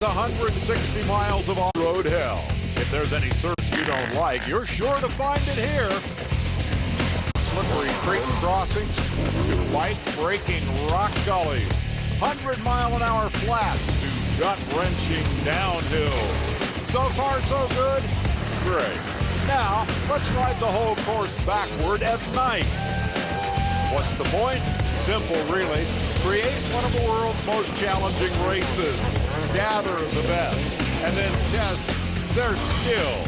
160 miles of off-road hell. If there's any surface you don't like, you're sure to find it here. Slippery creek crossings to bike-breaking rock gullies. 100-mile-an-hour flats to gut-wrenching downhill. So far, so good? Great. Now, let's ride the whole course backward at night. What's the point? Simple, really. Create one of the world's most challenging races. Gather the best, and then test their skill,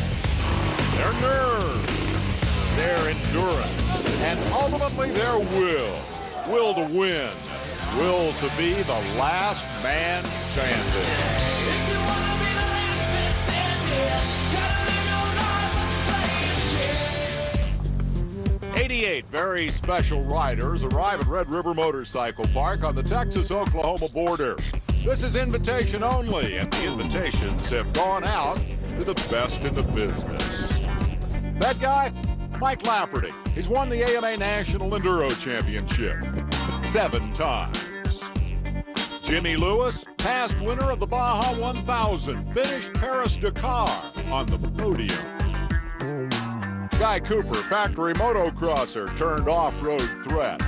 their nerve, their endurance, and ultimately their will. Will to win. Will to be the last man standing. 88 very special riders arrive at Red River Motorcycle Park on the Texas-Oklahoma border. This is invitation only, and the invitations have gone out to the best in the business. That guy, Mike Lafferty. He's won the AMA National Enduro Championship 7 times. Jimmy Lewis, past winner of the Baja 1000, finished Paris-Dakar on the podium. Guy Cooper, factory motocrosser, turned off-road threat.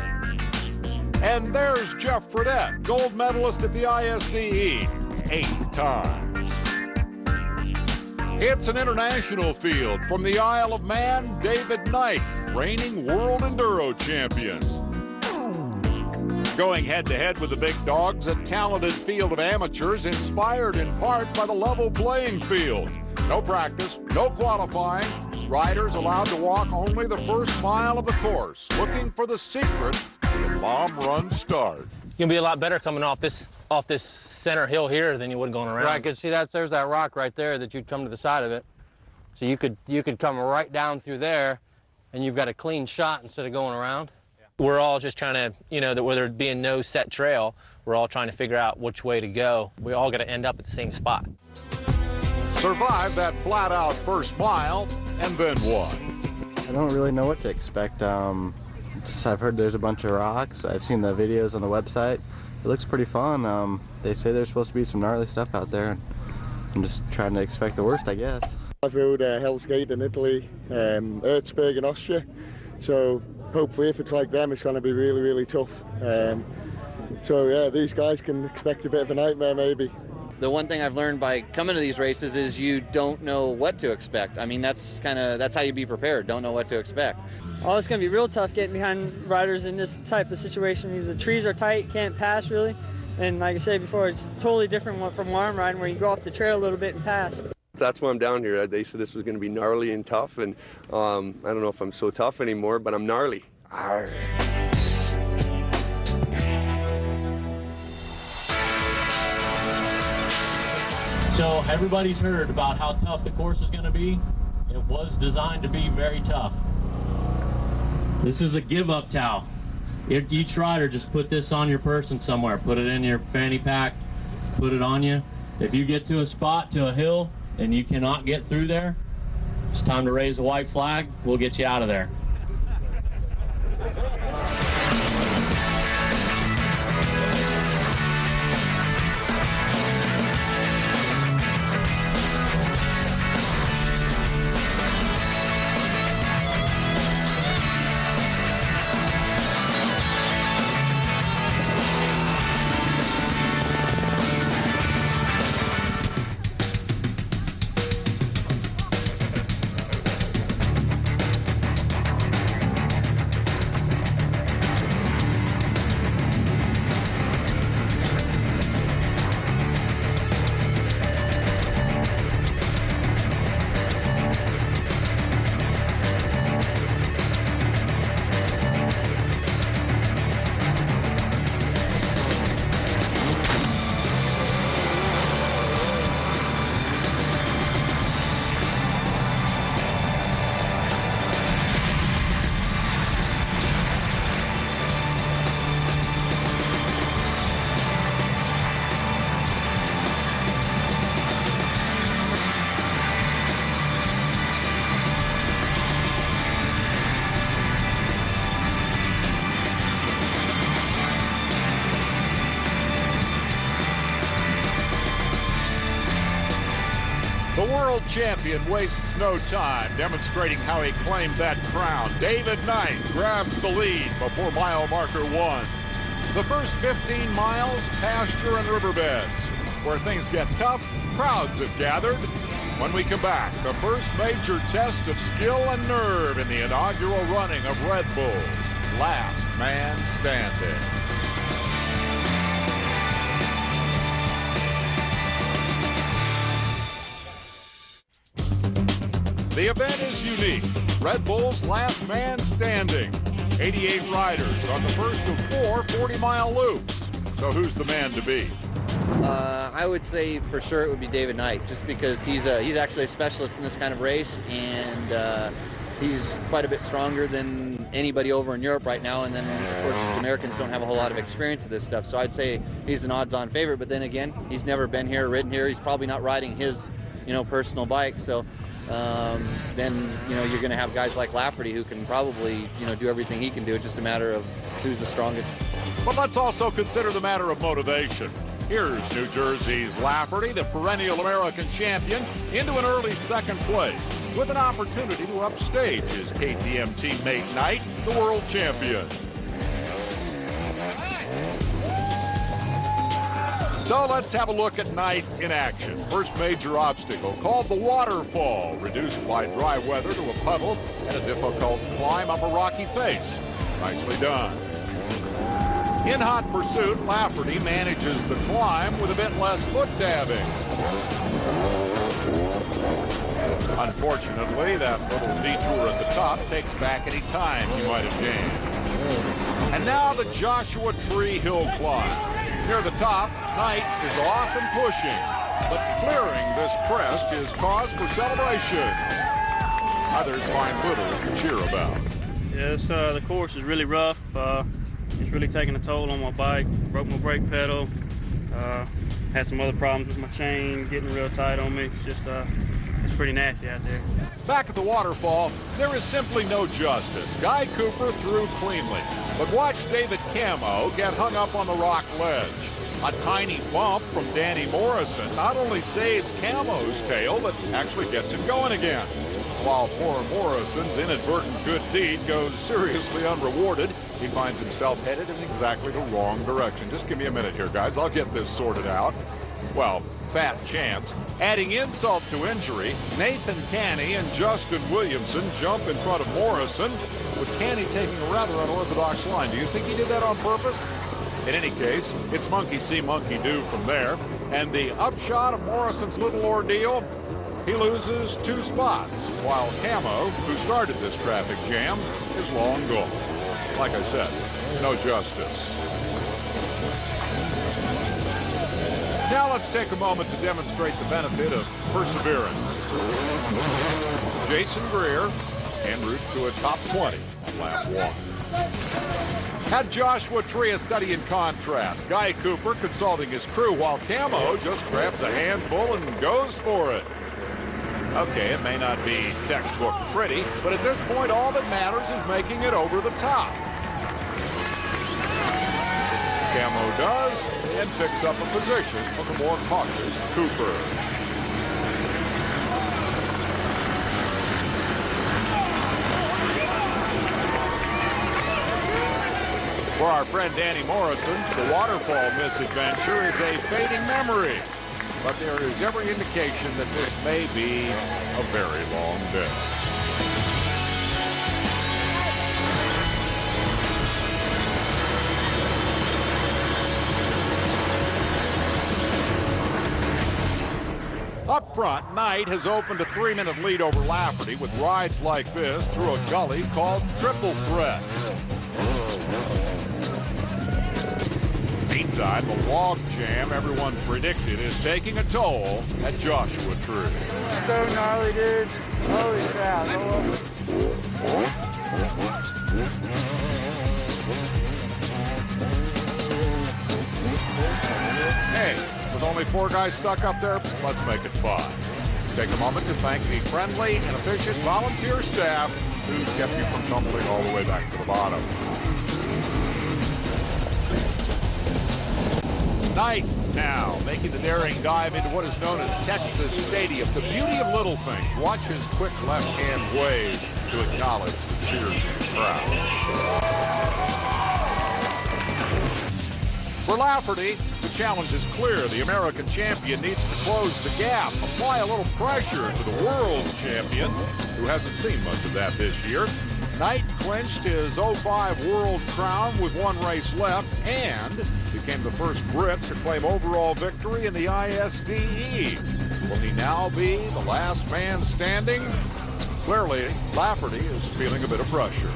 And there's Jeff Fredette, gold medalist at the ISDE 8 times. It's an international field. From the Isle of Man, David Knight, reigning world enduro champion. Going head-to-head with the big dogs, a talented field of amateurs inspired in part by the level playing field. No practice, no qualifying. Riders allowed to walk only the first mile of the course, looking for the secret to the bomb run start. You'll be a lot better coming off this center hill here than you would going around. Right, because see, there's that rock right there that you'd come to the side of it. So you could come right down through there, and you've got a clean shot instead of going around. We're all just trying to, where there being no set trail, we're all trying to figure out which way to go. We all got to end up at the same spot. Survive that flat-out first mile, and then what? I don't really know what to expect. I've heard there's a bunch of rocks. I've seen the videos on the website. It looks pretty fun. They say there's supposed to be some gnarly stuff out there. I'm just trying to expect the worst, I guess. I've rode Hell's Gate in Italy, Erzberg in Austria. So hopefully if it's like them, it's going to be really, really tough. So yeah, these guys can expect a bit of a nightmare maybe. The one thing I've learned by coming to these races is you don't know what to expect. I mean, that's how you be prepared. Don't know what to expect. Oh, it's going to be real tough getting behind riders in this type of situation because the trees are tight, can't pass really. And like I said before, it's totally different from where I'm riding, where you go off the trail a little bit and pass. That's why I'm down here. They said this was going to be gnarly and tough, and I don't know if I'm so tough anymore, but I'm gnarly. Arr. So everybody's heard about how tough the course is going to be. It was designed to be very tough. This is a give-up towel. Each rider just put this on your person somewhere. Put it in your fanny pack, put it on you. If you get to a spot, to a hill, and you cannot get through there, it's time to raise a white flag. We'll get you out of there. The world champion wastes no time demonstrating how he claimed that crown. David Knight grabs the lead before mile marker 1. The first 15 miles, pasture and riverbeds. Where things get tough, crowds have gathered. When we come back, the first major test of skill and nerve in the inaugural running of Red Bull's Last Man Standing. The event is unique. Red Bull's Last Man Standing. 88 riders on the first of 4 40-mile loops. So who's the man to beat? I would say for sure it would be David Knight, just because he's actually a specialist in this kind of race, and he's quite a bit stronger than anybody over in Europe right now. And then, of course, the Americans don't have a whole lot of experience with this stuff. So I'd say he's an odds-on favorite. But then again, he's never been here, ridden here. He's probably not riding his, personal bike. So then, you're going to have guys like Lafferty who can probably, do everything he can do. It's just a matter of who's the strongest. But let's also consider the matter of motivation. Here's New Jersey's Lafferty, the perennial American champion, into an early second place with an opportunity to upstage his KTM teammate Knight, the world champion. So let's have a look at Knight in action. First major obstacle called the waterfall, reduced by dry weather to a puddle and a difficult climb up a rocky face. Nicely done. In hot pursuit, Lafferty manages the climb with a bit less foot dabbing. Unfortunately, that little detour at the top takes back any time he might have gained. And now the Joshua Tree Hill climb. Near the top, Knight is off and pushing, but clearing this crest is cause for celebration. Others find little to cheer about. Yes, the course is really rough. It's really taking a toll on my bike. Broke my brake pedal. Had some other problems with my chain getting real tight on me. It's just, it's pretty nasty out there. Back at the waterfall, there is simply no justice. Guy Cooper threw cleanly, but watch David Camo get hung up on the rock ledge. A tiny bump from Danny Morrison not only saves Camo's tail, but actually gets him going again. While poor Morrison's inadvertent good deed goes seriously unrewarded, he finds himself headed in exactly the wrong direction. Just give me a minute here, guys. I'll get this sorted out. Well, fat chance. Adding insult to injury, Nathan Canny and Justin Williamson jump in front of Morrison, with Canny taking a rather unorthodox line. Do you think he did that on purpose? In any case, it's monkey see, monkey do from there. And the upshot of Morrison's little ordeal, he loses 2 spots, while Camo, who started this traffic jam, is long gone. Like I said, no justice. Now let's take a moment to demonstrate the benefit of perseverance. Jason Greer en route to a top 20 on lap 1. Had Joshua Tree a study in contrast. Guy Cooper consulting his crew while Camo just grabs a handful and goes for it. Okay, it may not be textbook pretty, but at this point all that matters is making it over the top. Camo does, and picks up a position from the more cautious Cooper. For our friend Danny Morrison, the waterfall misadventure is a fading memory. But there is every indication that this may be a very long day. Up front, Knight has opened a 3-minute lead over Lafferty with rides like this through a gully called Triple Threat. Meantime, the log jam everyone predicted is taking a toll at Joshua Tree. So gnarly, dude. Holy crap. Hey, with only 4 guys stuck up there, let's make it fun. Take a moment to thank the friendly and efficient volunteer staff who kept you from tumbling all the way back to the bottom. Knight now, making the daring dive into what is known as Texas Stadium. The beauty of little things. Watch his quick left-hand wave to acknowledge the cheers of the crowd. For Lafferty, the challenge is clear. The American champion needs to close the gap, apply a little pressure to the world champion, who hasn't seen much of that this year. Knight clinched his 05 world crown with one race left and became the first Brit to claim overall victory in the ISDE. Will he now be the last man standing? Clearly, Lafferty is feeling a bit of pressure.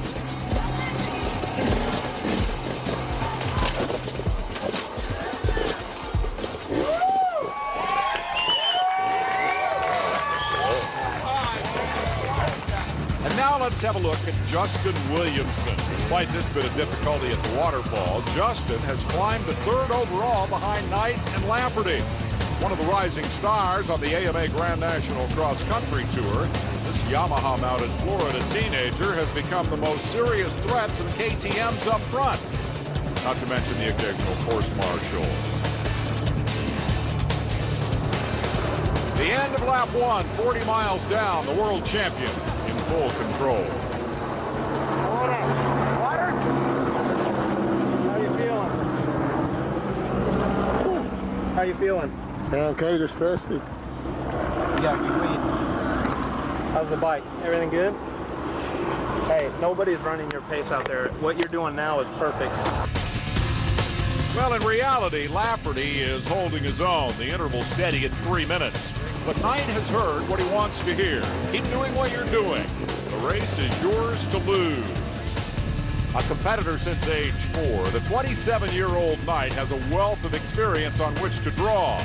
And now let's have a look at Justin Williamson. Despite this bit of difficulty at the waterfall, Justin has climbed to third overall behind Knight and Lafferty. One of the rising stars on the AMA Grand National Cross Country Tour, this Yamaha-mounted Florida teenager has become the most serious threat to the KTMs up front. Not to mention the occasional course marshal. The end of lap 1, 40 miles down, the world champion in full control. Water? How you feeling? How you feeling? Yeah, okay, just thirsty. Yeah, you clean. How's the bike? Everything good? Hey, nobody's running your pace out there. What you're doing now is perfect. Well, in reality, Lafferty is holding his own. The interval steady at 3 minutes. But Knight has heard what he wants to hear. Keep doing what you're doing. The race is yours to lose. A competitor since age 4, the 27-year-old Knight has a wealth of experience on which to draw.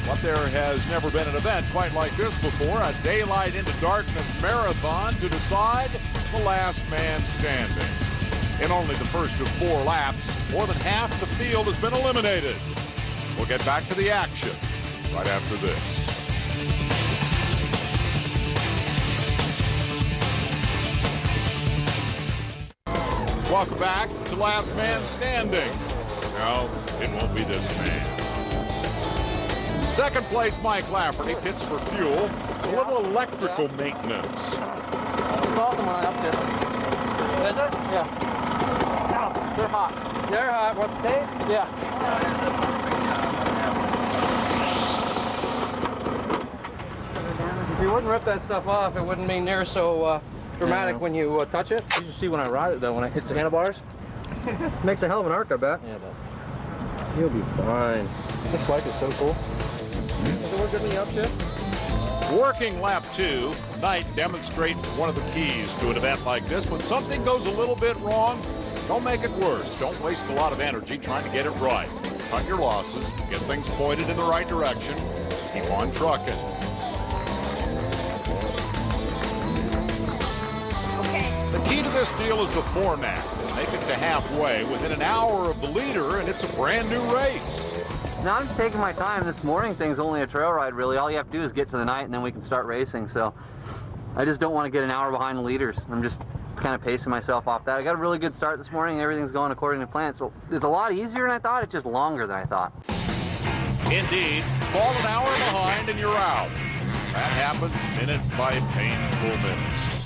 But there has never been an event quite like this before, a daylight into darkness marathon to decide the last man standing. In only the first of 4 laps, more than half the field has been eliminated. We'll get back to the action right after this. Welcome back to Last Man Standing. No, it won't be this man. Second place, Mike Lafferty pits for fuel. A little electrical maintenance. It's awesome when I upset. Is it? Yeah. Oh, they're hot. They're hot. What's the taste? Yeah. If you wouldn't rip that stuff off, it wouldn't be near so dramatic when you touch it. You just see when I ride it though, when I hit the handlebars. Makes a hell of an arc, I bet. Yeah, but You'll be fine. this bike is so cool. Does it work good in the upshift? Working lap 2, Knight demonstrates one of the keys to an event like this. When something goes a little bit wrong, don't make it worse. Don't waste a lot of energy trying to get it right. Cut your losses, get things pointed in the right direction, keep on trucking. The key to this deal is the format. Make it to halfway within an hour of the leader, and it's a brand new race. Now I'm just taking my time. This morning thing's only a trail ride, really. All you have to do is get to the night, and then we can start racing. So I just don't want to get an hour behind the leaders. I'm just kind of pacing myself off that. I got a really good start this morning. Everything's going according to plan. So it's a lot easier than I thought. It's just longer than I thought. Indeed, fall an hour behind and you're out. That happens minute by painful minutes.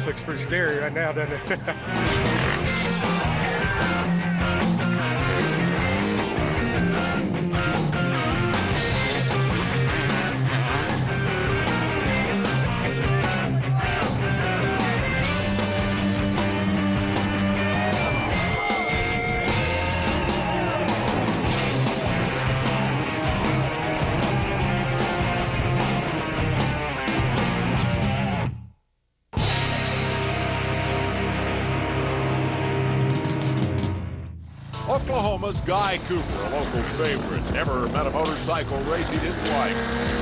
Looks pretty scary right now, doesn't it? Oklahoma's Guy Cooper, a local favorite. Never met a motorcycle race he didn't like.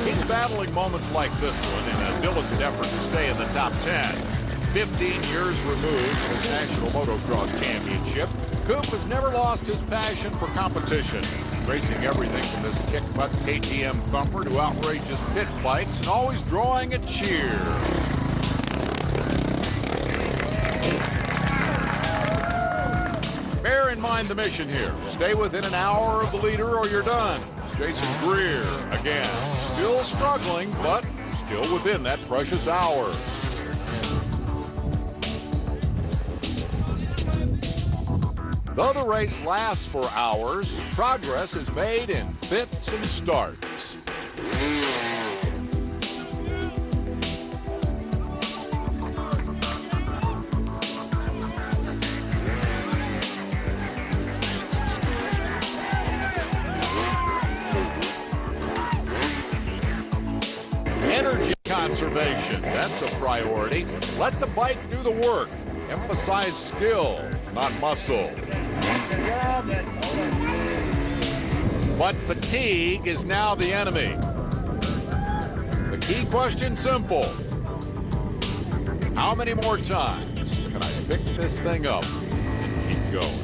He's battling moments like this one in a diligent effort to stay in the top 10. 15 years removed from his National Motocross Championship, Coop has never lost his passion for competition, racing everything from this kick-butt KTM thumper to outrageous pit fights and always drawing a cheer. Bear in mind the mission here. Stay within an hour of the leader or you're done. Jason Greer, again, still struggling, but still within that precious hour. Though the race lasts for hours, progress is made in fits and starts. Energy conservation, that's a priority. Let the bike do the work. Emphasize skill, not muscle. But fatigue is now the enemy. The key question simple. How many more times can I pick this thing up and keep going?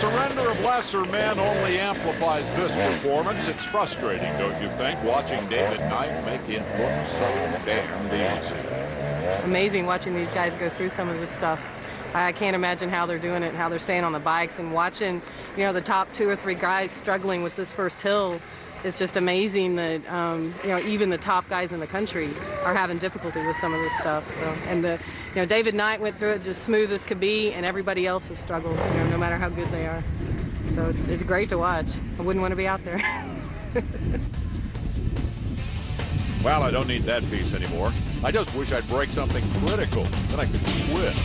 Surrender of lesser men only amplifies this performance. It's frustrating, don't you think, watching David Knight make it look so damned easy. Amazing watching these guys go through some of this stuff. I can't imagine how they're doing it, how they're staying on the bikes, and watching, you know, the top 2 or 3 guys struggling with this first hill. It's just amazing that, you know, even the top guys in the country are having difficulty with some of this stuff. So, and you know, David Knight went through it just smooth as could be, and everybody else has struggled, you know, no matter how good they are. So it's great to watch. I wouldn't want to be out there. Well, I don't need that piece anymore. I just wish I'd break something critical, then I could quit.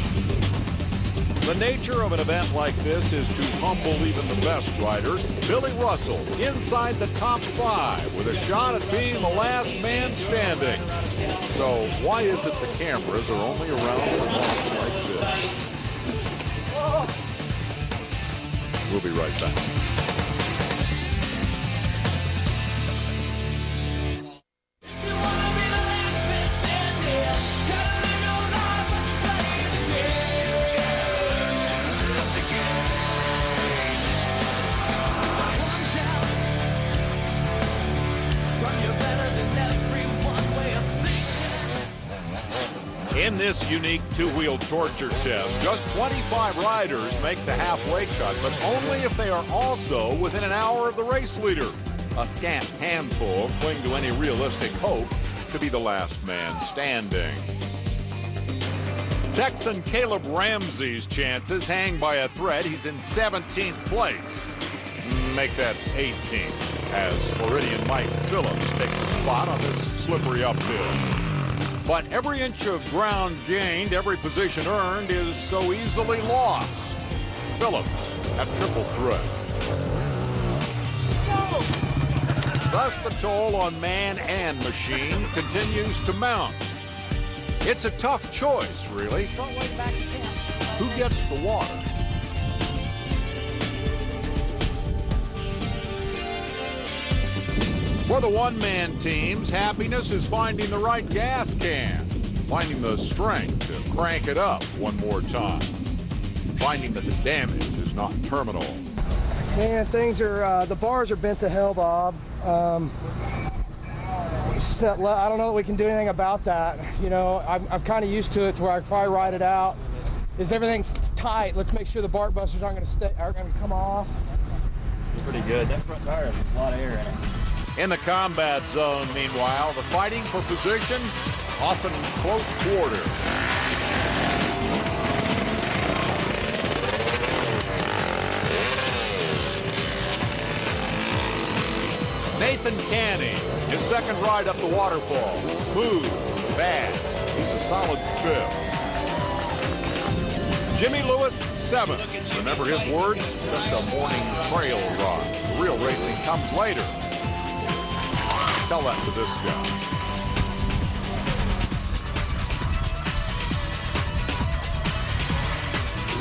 The nature of an event like this is to humble even the best riders. Billy Russell inside the top 5 with a shot at being the last man standing. So why is it the cameras are only around for moments like this? We'll be right back. In this unique 2-wheel torture test, just 25 riders make the halfway cut, but only if they are also within an hour of the race leader. A scant handful cling to any realistic hope to be the last man standing. Texan Caleb Ramsey's chances hang by a thread. He's in 17th place. Make that 18th as Floridian Mike Phillips takes the spot on this slippery uphill. But every inch of ground gained, every position earned is so easily lost. Phillips at triple threat. Thus the toll on man and machine continues to mount. It's a tough choice, really. Who gets the water? For the one-man teams, happiness is finding the right gas can, finding the strength to crank it up one more time, finding that the damage is not terminal. Man, things are, the bars are bent to hell, Bob. I don't know that we can do anything about that. You know, I'm kind of used to it to where I probably ride it out. Everything's tight. Let's make sure the bark busters aren't going to come off. It's pretty good. That front tire has a lot of air in it. In the combat zone, meanwhile, the fighting for position often close quarter. Nathan Canny, his second ride up the waterfall. Smooth, fast. He's a solid 5th. Jimmy Lewis, 7th. Remember his words? Just a morning trail run. The real racing comes later. Tell that to this guy.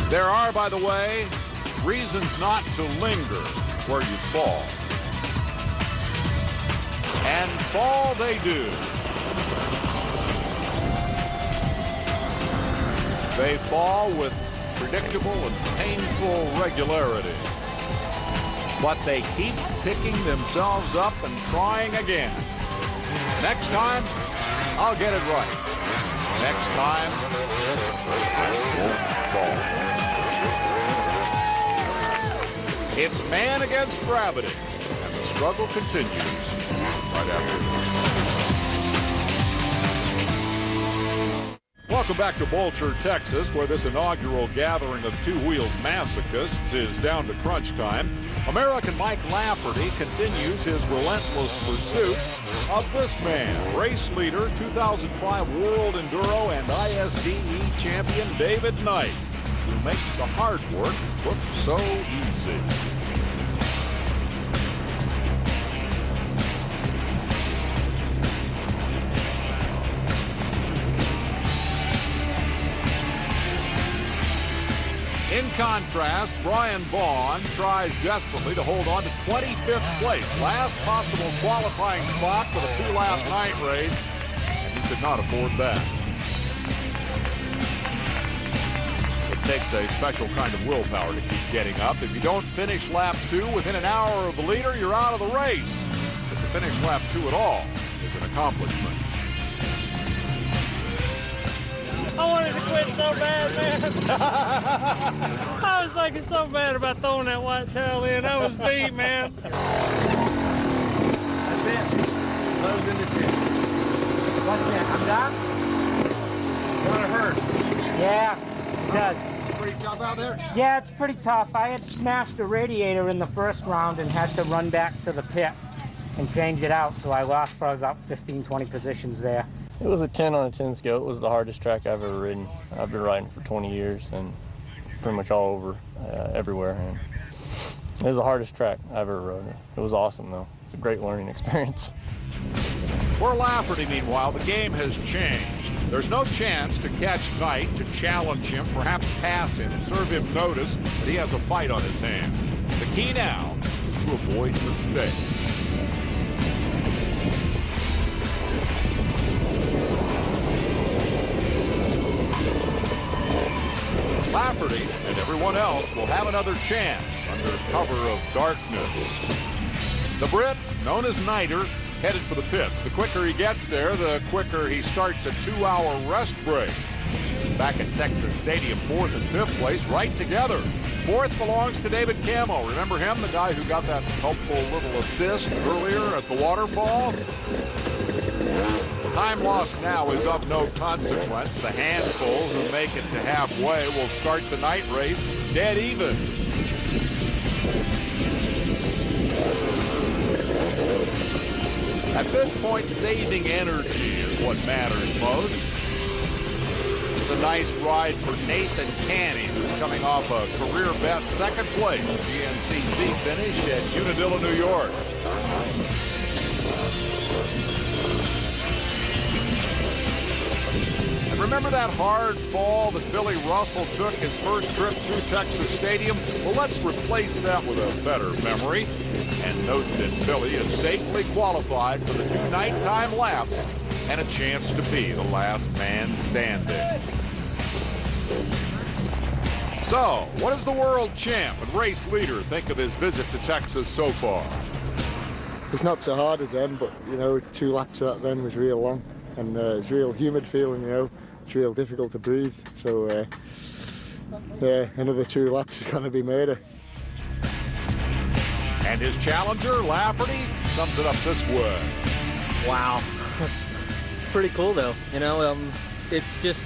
There are, by the way, reasons not to linger where you fall. And fall they do. They fall with predictable and painful regularity. But they keep picking themselves up and trying again. Next time, I'll get it right. Next time, I won't fall. It's man against gravity, and the struggle continues right after this. Welcome back to Bulcher, Texas, where this inaugural gathering of two-wheeled masochists is down to crunch time. American Mike Lafferty continues his relentless pursuit of this man, race leader, 2005 World Enduro and ISDE champion David Knight, who makes the hard work look so easy. In contrast, Brian Vaughn tries desperately to hold on to 25th place, last possible qualifying spot for the two-lap night race, and he could not afford that. It takes a special kind of willpower to keep getting up. If you don't finish lap 2 within an hour of the leader, you're out of the race. But to finish lap 2 at all is an accomplishment. I wanted to quit so bad, man. I was thinking so bad about throwing that white towel in. I was beat, man. That's it. Loads in the tube. That's it. I'm done. Doesn't it hurt? Yeah, it does. Pretty tough out there? Yeah, it's pretty tough. I had smashed a radiator in the first round and had to run back to the pit and change it out, so I lost probably about 15, 20 positions there. It was a 10 on a 10 scale. It was the hardest track I've ever ridden. I've been riding for 20 years and pretty much all over, everywhere. And it was the hardest track I've ever rode. It was awesome, though. It's a great learning experience. For Lafferty, meanwhile, the game has changed. There's no chance to catch Knight, to challenge him, perhaps pass him, serve him notice that he has a fight on his hands. The key now is to avoid mistakes. Lafferty and everyone else will have another chance under cover of darkness. The Brit, known as Nighter, headed for the pits. The quicker he gets there, the quicker he starts a 2-hour rest break. Back at Texas Stadium, 4th and 5th place, right together. 4th belongs to David Camo. Remember him, the guy who got that helpful little assist earlier at the waterfall? Time lost now is of no consequence. The handful who make it to halfway will start the night race dead even. At this point, saving energy is what matters most. It's a nice ride for Nathan Canny, who's coming off a career-best second place GNCC finish at Unadilla, New York. Remember that hard fall that Billy Russell took his first trip through Texas Stadium? Well, let's replace that with a better memory and note that Billy is safely qualified for the 2 nighttime laps and a chance to be the last man standing. So, what does the world champ and race leader think of his visit to Texas so far? It's not so hard as them, but, 2 laps of that then was real long. And it's real humid feeling, It's real difficult to breathe. So, another 2 laps is going to be made. And his challenger, Lafferty, sums it up this way. Wow. It's pretty cool, though. It's just,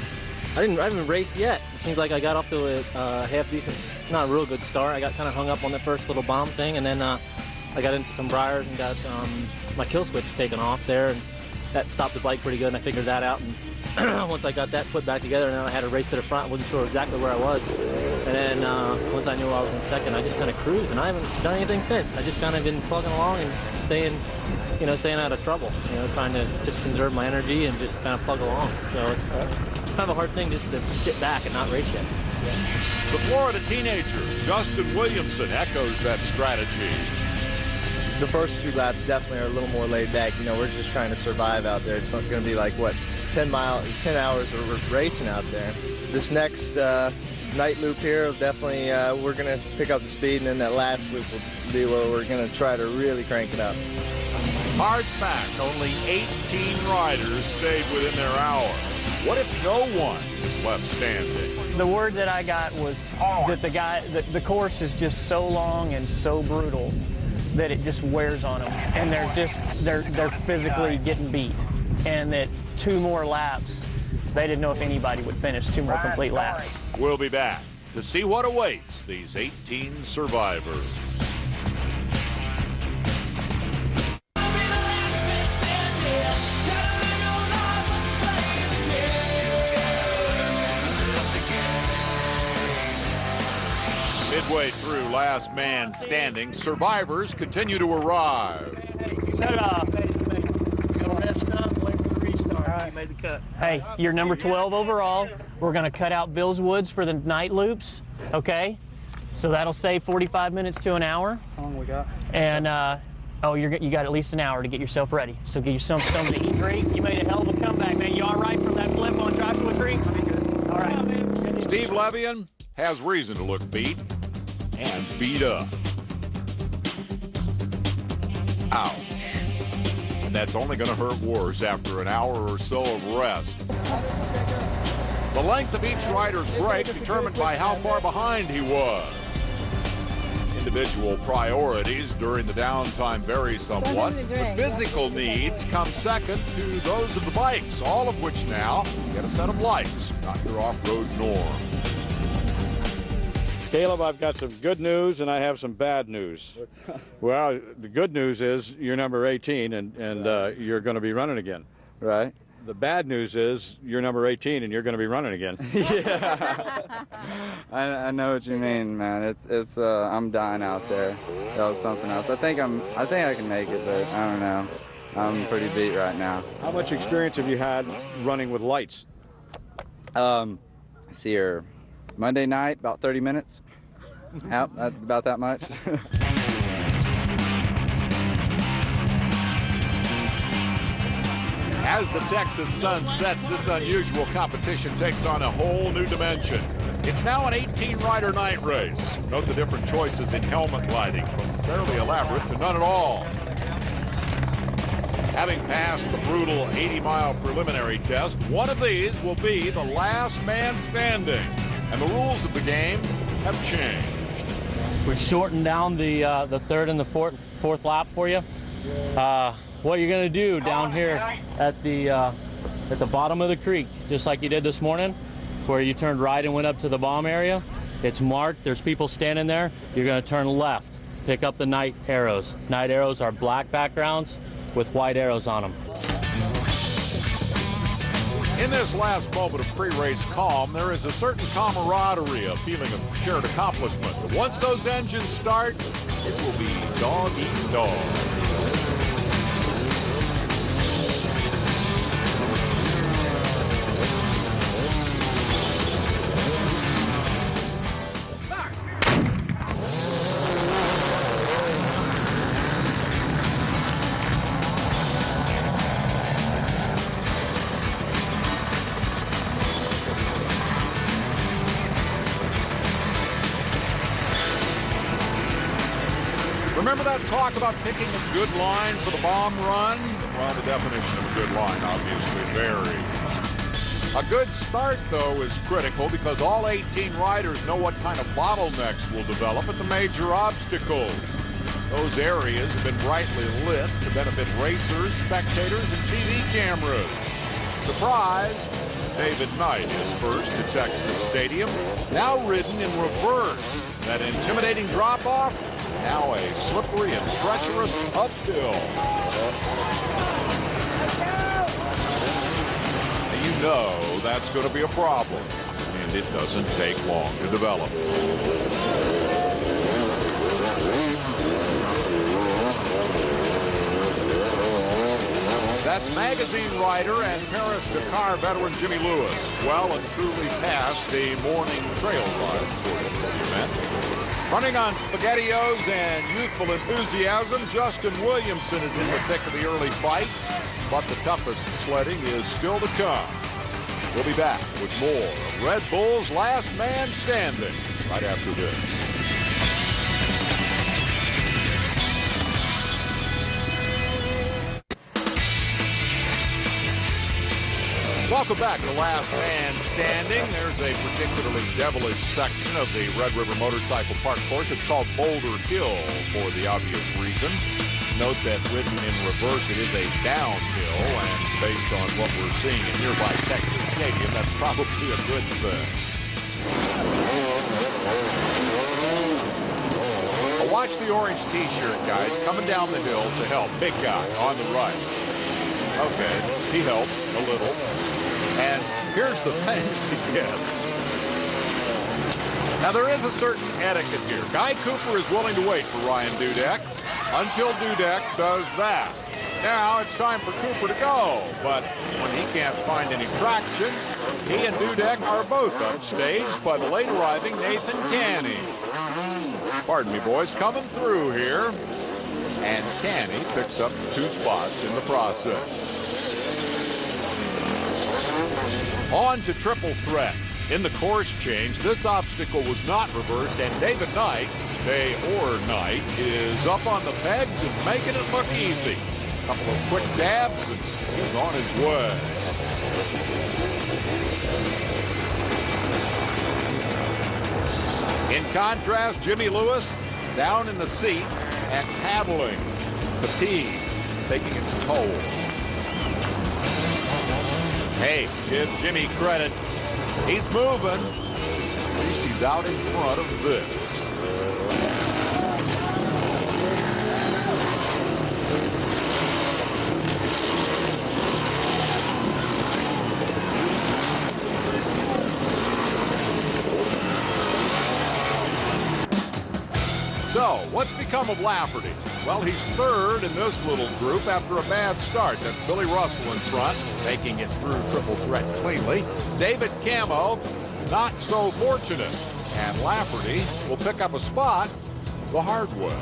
I haven't raced yet. It seems like I got off to a half-decent, not a real good start. I got kind of hung up on the first little bomb thing, and then I got into some briars and got my kill switch taken off there. And that stopped the bike pretty good, and I figured that out. And once I got that put back together, and then I had a race to the front, wasn't sure exactly where I was. And then once I knew I was in second, I just kind of cruised, and I haven't done anything since. I just kind of been plugging along and staying out of trouble, trying to just conserve my energy and just kind of plug along. So it's kind of a hard thing just to sit back and not race yet. The Florida teenager, Justin Williamson, echoes that strategy. The first 2 laps definitely are a little more laid back. We're just trying to survive out there. It's not going to be like, 10 hours of racing out there. This next night loop here, definitely we're going to pick up the speed, and then that last loop will be where we're going to try to really crank it up. Hard fact, only 18 riders stayed within their hour. What if no one is left standing? The word that I got was that the course is just so long and so brutal that it just wears on them, and they're physically getting beat, and that 2 more laps, they didn't know if anybody would finish 2 more complete laps. We'll be back to see what awaits these 18 survivors. Midway through Last Man Standing, survivors continue to arrive. Shut it off. You made the cut. Hey, you're number 12 overall. We're going to cut out Bill's Woods for the night loops, okay? So that'll save 45 minutes to an hour. How long we got? And, you got at least an hour to get yourself ready. So get yourself something to eat, drink. You made a hell of a comeback, man. You all right from that flip on Joshua Tree? All right. Steve Levian has reason to look beat and beat up. Ouch. And that's only going to hurt worse after an hour or so of rest. The length of each rider's break determined by how far behind he was. Individual priorities during the downtime vary somewhat, but physical needs come second to those of the bikes, all of which now get a set of lights, not your off-road norm. Caleb, I've got some good news and I have some bad news. Well, the good news is you're number 18 and you're going to be running again. Right. The bad news is you're number 18 and you're going to be running again. Yeah. I know what you mean, man. It's I'm dying out there. That was something else. I think I can make it, but I don't know. I'm pretty beat right now. How much experience have you had running with lights? See here. Monday night, about 30 minutes. Yep, about that much. As the Texas sun sets, this unusual competition takes on a whole new dimension. It's now an 18-rider night race. Note the different choices in helmet lighting, from fairly elaborate to none at all. Having passed the brutal 80-mile preliminary test, one of these will be the last man standing. And the rules of the game have changed. We've shortened down the third and the fourth lap for you. What you're going to do down here at the bottom of the creek, just like you did this morning, where you turned right and went up to the bomb area, it's marked. There's people standing there. You're going to turn left, pick up the night arrows. Night arrows are black backgrounds with white arrows on them. In this last moment of pre-race calm, there is a certain camaraderie, a feeling of shared accomplishment. But once those engines start, it will be dog eat dog. Remember that talk about picking a good line for the bomb run? Well, the definition of a good line obviously varies. A good start, though, is critical because all 18 riders know what kind of bottlenecks will develop at the major obstacles. Those areas have been brightly lit to benefit racers, spectators, and TV cameras. Surprise! David Knight is first to Texas Stadium, now ridden in reverse. That intimidating drop-off, now a slippery and treacherous uphill. know that's going to be a problem, and it doesn't take long to develop. That's magazine writer and Paris-Dakar veteran Jimmy Lewis, well and truly past the morning trail ride portion of the event. Running on SpaghettiOs and youthful enthusiasm, Justin Williamson is in the thick of the early fight, but the toughest sledding is still to come. We'll be back with more of Red Bull's Last Man Standing right after this. Welcome back to Last Man Standing. There's a particularly devilish section of the Red River Motorcycle Park course. It's called Boulder Hill for the obvious reason. Note that ridden in reverse, it is a downhill, and based on what we're seeing in nearby Texas Stadium, that's probably a good thing. Watch the orange t-shirt, guys, coming down the hill to help. Big guy on the right. Okay, he helps a little. And here's the thanks he gets. Now, there is a certain etiquette here. Guy Cooper is willing to wait for Ryan Dudek until Dudek does that. Now, it's time for Cooper to go. But when he can't find any traction, he and Dudek are both upstaged by the late arriving Nathan Canny. Pardon me, boys, coming through here. And Canny picks up 2 spots in the process. On to triple threat. In the course change, this obstacle was not reversed, and David Knight, day or night, is up on the pegs and making it look easy. A couple of quick dabs, and he's on his way. In contrast, Jimmy Lewis down in the seat and paddling. Fatigue taking its toll. Hey, give Jimmy credit. He's moving. At least he's out in front of this. So, what's become of Lafferty? Well, he's third in this little group after a bad start. That's Billy Russell in front, making it through triple threat cleanly. David Camo, not so fortunate. And Lafferty will pick up a spot the hard way.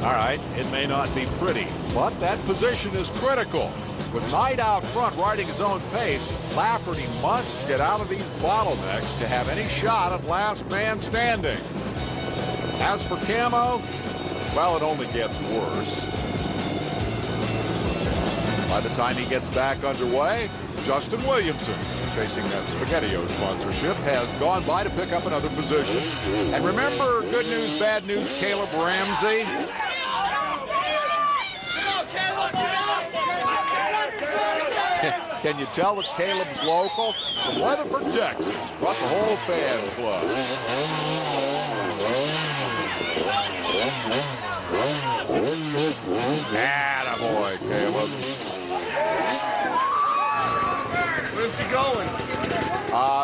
All right, it may not be pretty, but that position is critical. With Knight out front riding his own pace, Lafferty must get out of these bottlenecks to have any shot at last man standing. As for Camo, well, it only gets worse. By the time he gets back underway, Justin Williamson, chasing that SpaghettiO sponsorship, has gone by to pick up another position. And remember, good news, bad news, Caleb Ramsey? Can you tell that Caleb's local? From Weatherford, Texas. Brought the whole fan club. Attaboy, Caleb. Where's he going?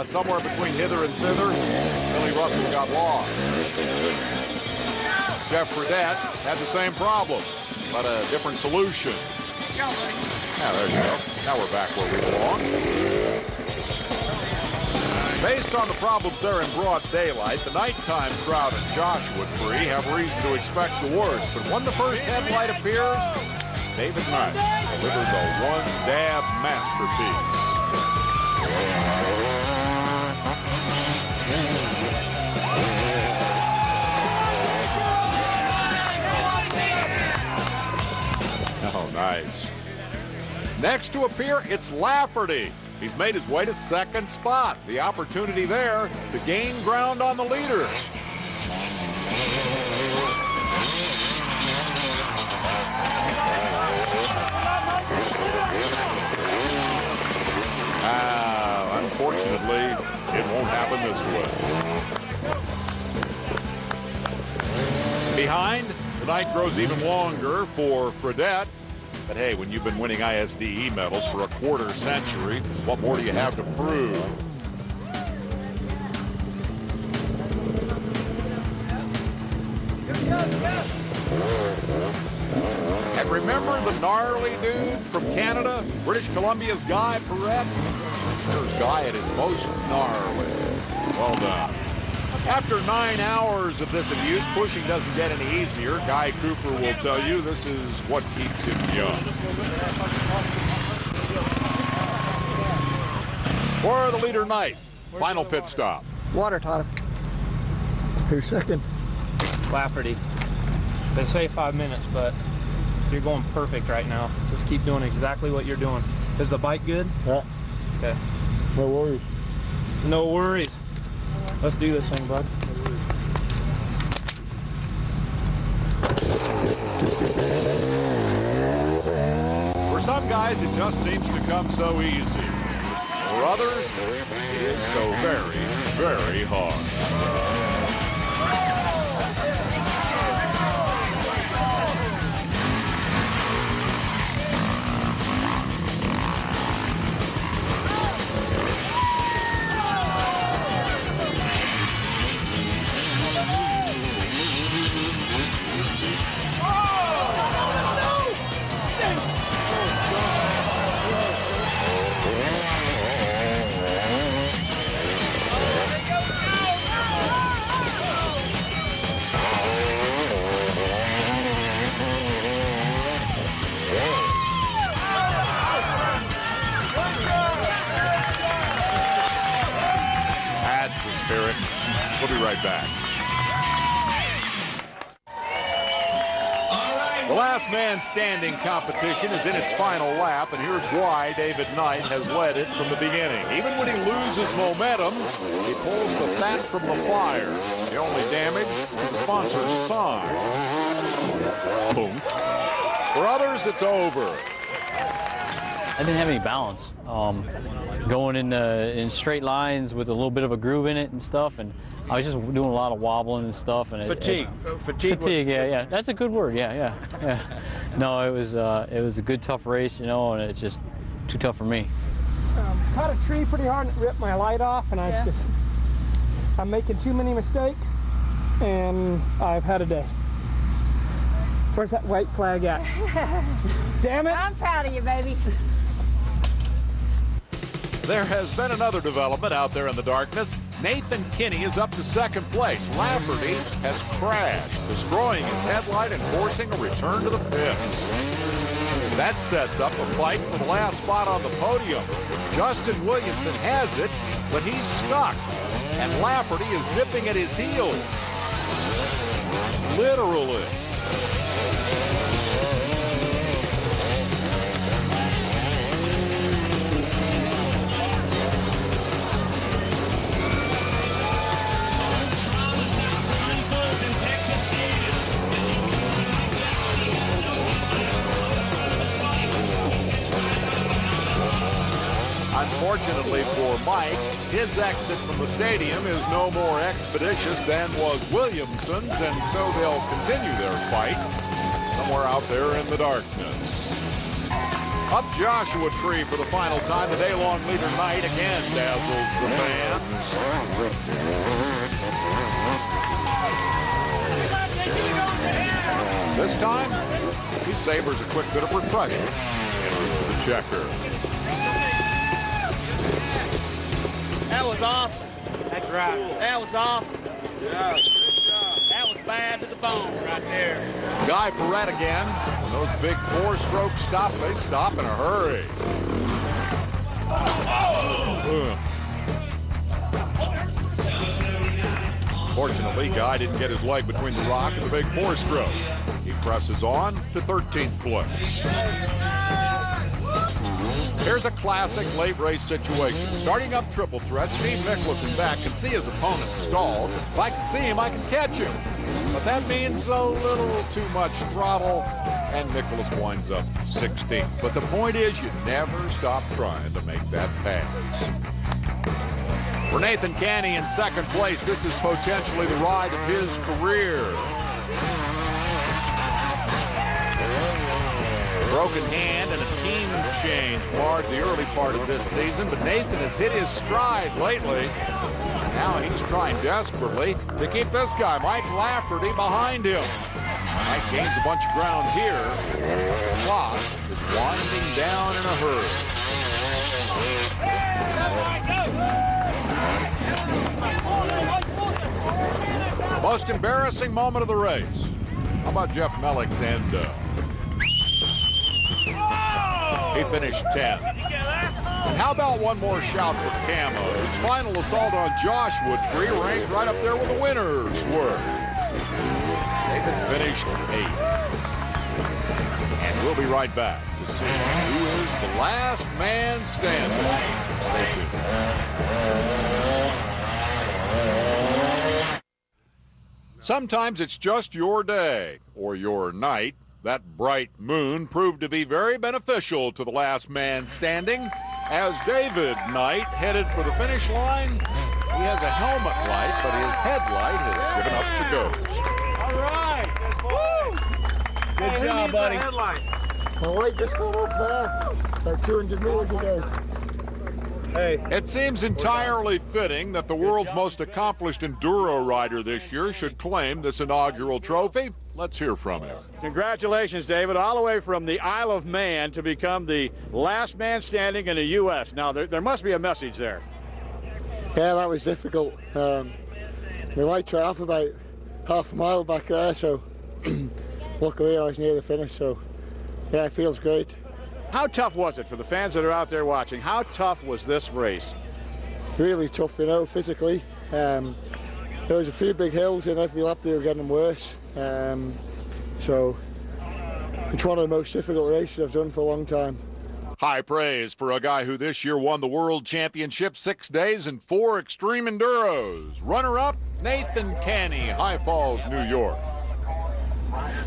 Somewhere between hither and thither. Billy Russell got lost. Jeff Fredette had the same problem, but a different solution. Yeah, there you go. Now we're back where we belong. Based on the problems there in broad daylight, the nighttime crowd at Joshua Tree have reason to expect the worst. But when the first headlight appears, David Knight delivers a one-dab masterpiece. Oh, nice. Next to appear, it's Lafferty. He's made his way to second spot. The opportunity there to gain ground on the leader. Unfortunately, it won't happen this way. Behind, the night grows even longer for Fredette. But hey, when you've been winning ISDE medals for a quarter century, what more do you have to prove? And remember the gnarly dude from Canada, British Columbia's Guy Perrette? There's Guy at his most gnarly. Well done. After 9 hours of this abuse, pushing doesn't get any easier. Guy Cooper will tell you this is what keeps him young. For the leader Knight, final pit stop. Water, Todd. Who's second? Lafferty. They say 5 minutes, but you're going perfect right now. Just keep doing exactly what you're doing. Is the bike good? Yeah. Okay. No worries. No worries. Let's do this thing, bud. For some guys, it just seems to come so easy. For others, it is so very, very hard. Spirit. We'll be right back. The last man standing competition is in its final lap, and here's why David Knight has led it from the beginning. Even when he loses momentum, he pulls the fat from the fire. The only damage to the sponsor's sign. Boom. For others, it's over. I didn't have any balance. Going in straight lines with a little bit of a groove in it and stuff, and I was just doing a lot of wobbling and stuff. And fatigue. Fatigue. Yeah. That's a good word. Yeah. No, it was a good, tough race, you know, and it's just too tough for me. Caught a tree pretty hard and it ripped my light off, and I'm making too many mistakes, and I've had a day. Where's that white flag at? Damn it! I'm proud of you, baby. There has been another development out there in the darkness. Nathan Kinney is up to second place. Lafferty has crashed, destroying his headlight and forcing a return to the pits. That sets up a fight for the last spot on the podium. Justin Williamson has it, but he's stuck, and Lafferty is nipping at his heels. Literally. Unfortunately for Mike, his exit from the stadium is no more expeditious than was Williamson's, and so they'll continue their fight somewhere out there in the darkness. Up Joshua Tree for the final time, the day-long leader Knight again dazzles the fans. This time, he savors a quick bit of refreshment into the checker. That was awesome. That's right. That was awesome. Yeah. That was bad to the bone right there. Guy Perrette again. When those big four-strokes stop, they stop in a hurry. Fortunately, Guy didn't get his leg between the rock and the big four-stroke. He presses on to 13th place. Here's a classic late race situation. Starting up triple threat, Steve Nicholas in back can see his opponent stalled. If I can see him, I can catch him. But that means a little too much throttle, and Nicholas winds up 16th. But the point is, you never stop trying to make that pass. For Nathan Canny in second place, this is potentially the ride of his career. Broken hand and a team change marred the early part of this season, but Nathan has hit his stride lately. Now he's trying desperately to keep this guy, Mike Lafferty, behind him. Mike gains a bunch of ground here. The clock is winding down in a hurry. Most embarrassing moment of the race. How about Jeff Mellick's end? He finished 10th. And how about one more shout for Camo? His final assault on Josh Woodtree ranked right up there with the winners were. David finished 8th. And we'll be right back to see who is the last man standing. Stay tuned. Sometimes it's just your day or your night. That bright moon proved to be very beneficial to the last man standing. As David Knight headed for the finish line, he has a helmet light, but his headlight has given up the ghost. All right. Good job, buddy. My light just got off there, like 200 meters ago. Hey. It seems entirely fitting that the world's most accomplished enduro rider this year should claim this inaugural trophy. Let's hear from him. Congratulations, David, all the way from the Isle of Man to become the last man standing in the U.S. Now, there must be a message there. Yeah, that was difficult. My light went off about half a mile back there, so luckily I was near the finish, so yeah, it feels great. How tough was it for the fans that are out there watching? How tough was this race? Really tough, you know, physically. There was a few big hills and every lap they were getting worse. So it's one of the most difficult races I've done for a long time. High praise for a guy who this year won the World Championship 6 days and 4 extreme enduros. Runner-up, Nathan Canny, High Falls, New York.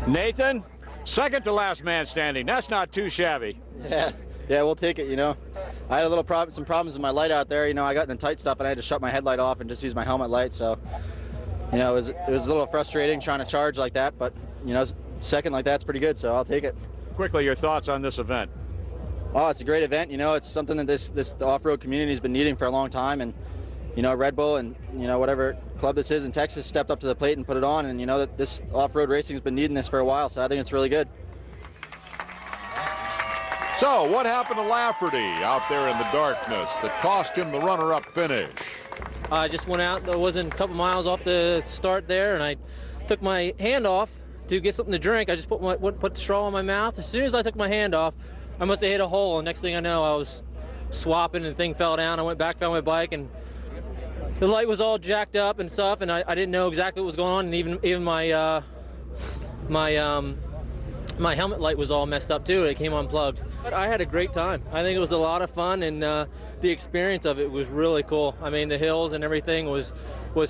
Nathan, second to last man standing. That's not too shabby. Yeah, we'll take it, you know. I had some problems with my light out there. You know, I got in the tight stuff and I had to shut my headlight off and just use my helmet light. So, you know, it was a little frustrating trying to charge like that, but, you know, second like that's pretty good, so I'll take it. Quickly, your thoughts on this event? Oh, it's a great event. You know, it's something that this off-road community has been needing for a long time, and, you know, Red Bull and, you know, whatever club this is in Texas stepped up to the plate and put it on, and, you know, that this off-road racing has been needing this for a while, so I think it's really good. So, what happened to Lafferty out there in the darkness that cost him the runner-up finish? I just went out. I wasn't a couple miles off the start there, and I took my hand off to get something to drink. I just put the straw in my mouth. As soon as I took my hand off, I must have hit a hole, and next thing I know, I was swapping, and the thing fell down. I went back, found my bike, and the light was all jacked up and stuff, and I didn't know exactly what was going on, and even my my helmet light was all messed up too. It came unplugged. But I had a great time. I think it was a lot of fun, and the experience of it was really cool. I mean, the hills and everything was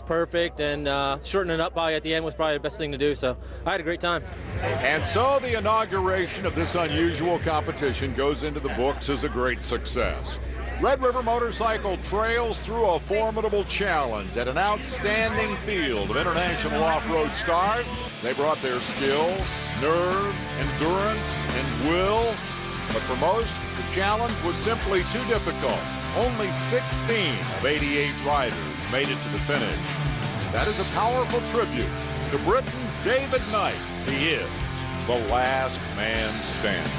perfect, and shortening it up by at the end was probably the best thing to do. So I had a great time. And so the inauguration of this unusual competition goes into the books as a great success. Red River Motorcycle Trails threw a formidable challenge at an outstanding field of international off-road stars. They brought their skill, nerve, endurance, and will. But for most, the challenge was simply too difficult. Only 16 of 88 riders made it to the finish. That is a powerful tribute to Britain's David Knight. He is the last man standing.